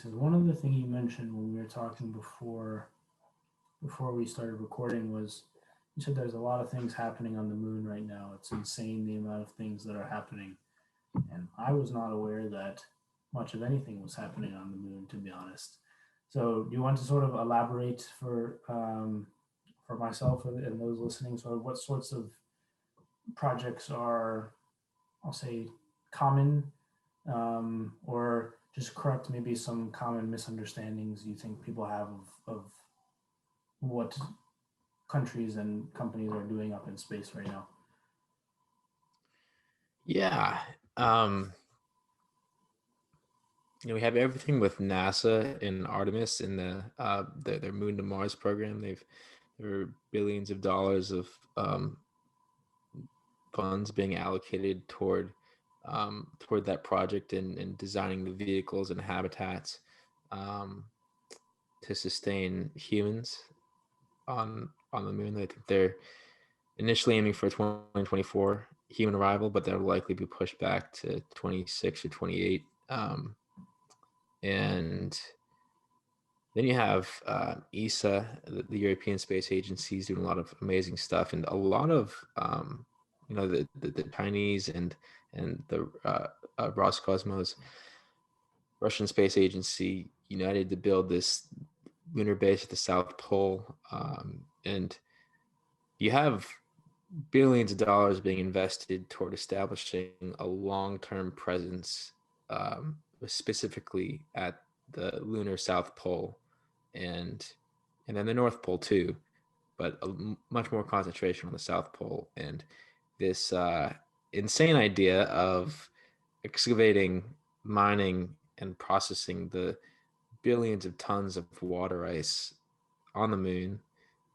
Because one of the things you mentioned when we were talking before we started recording was you said there's a lot of things happening on the moon right now. It's insane the amount of things that are happening, and I was not aware that much of anything was happening on the moon, to be honest. So, do you want to sort of elaborate for myself and those listening, sort of what sorts of projects are, I'll say, common, or just correct maybe some common misunderstandings you think people have of what countries and companies are doing up in space right now? Yeah. Um, we have everything with NASA and Artemis in their Moon to Mars program. There are billions of dollars of funds being allocated toward that project and designing the vehicles and habitats um, to sustain humans on the moon. I think they're initially aiming for 2024 human arrival, but that'll likely be pushed back to 26 or 28. And then you have ESA, the European Space Agency, is doing a lot of amazing stuff, and a lot of the Chinese and the Roscosmos, Russian Space Agency, united to build this lunar base at the South Pole, and you have billions of dollars being invested toward establishing a long-term presence, specifically at the lunar South Pole, and and then the North Pole too, but much more concentration on the South Pole. And this insane idea of excavating, mining, and processing the billions of tons of water ice on the moon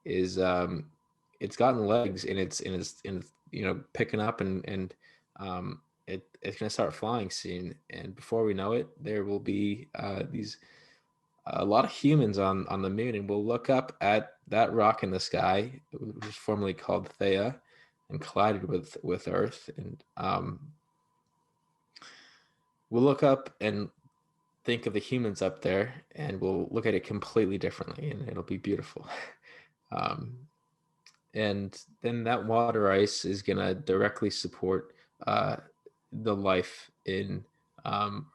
is it's gotten legs, and it's picking up, and it's going to start flying soon. And before we know it, there will be these a lot of humans on the moon, and we'll look up at that rock in the sky, which was formerly called Theia, and collided with Earth, and we'll look up and think of the humans up there, and we'll look at it completely differently, and it'll be beautiful. um, and then that water ice is going to directly support uh, the life in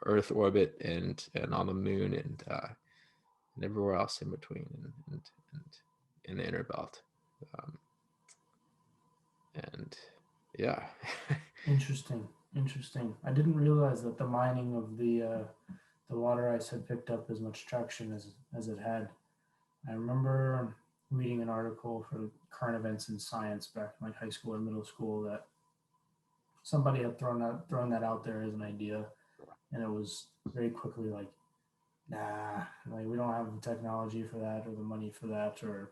Earth orbit, and on the moon, and everywhere else in between, and in the inner belt. Um, and yeah. Interesting, interesting. I didn't realize that the mining of the water ice had picked up as much traction as it had. I remember reading an article for current events in science back in like high school and middle school that somebody had thrown that out there as an idea, and it was very quickly like, nah, like we don't have the technology for that or the money for that or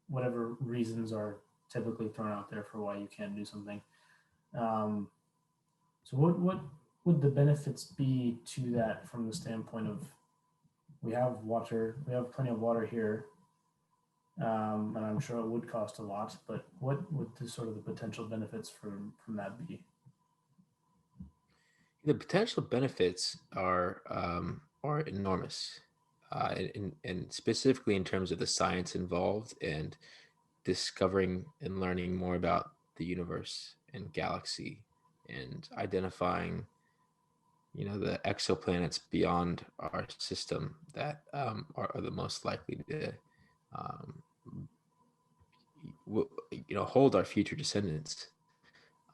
whatever reasons are typically thrown out there for why you can't do something. Um, so what would the benefits be to that from the standpoint of we have water, we have plenty of water here, and I'm sure it would cost a lot. But what would the sort of the potential benefits from that be? The potential benefits are enormous, and specifically in terms of the science involved, and discovering and learning more about the universe and galaxy, and identifying the exoplanets beyond our system that are the most likely to um, hold our future descendants.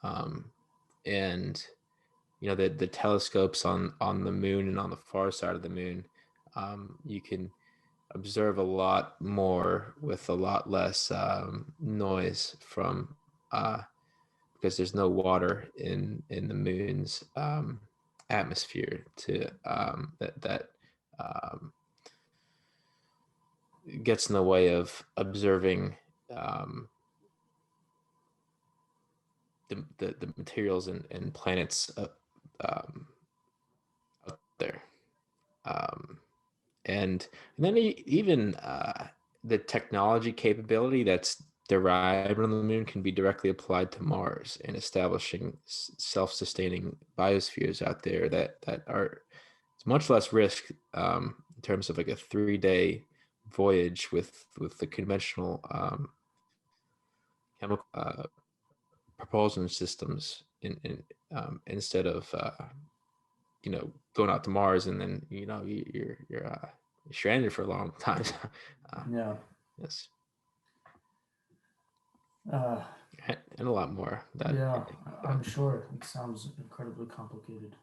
um, and the telescopes on the moon and on the far side of the moon, you can observe a lot more with a lot less noise from because there's no water in the moon's atmosphere to that um, gets in the way of observing um, the materials and planets um, out there. Um, and then even the technology capability that's derived on the moon can be directly applied to Mars, and establishing self-sustaining biospheres out there that are it's much less risk in terms of like a 3-day voyage with the conventional chemical propulsion systems instead of going out to Mars and then you're stranded for a long time. Yeah. Yes, Uh, and a lot more that yeah, I'm sure it sounds incredibly complicated.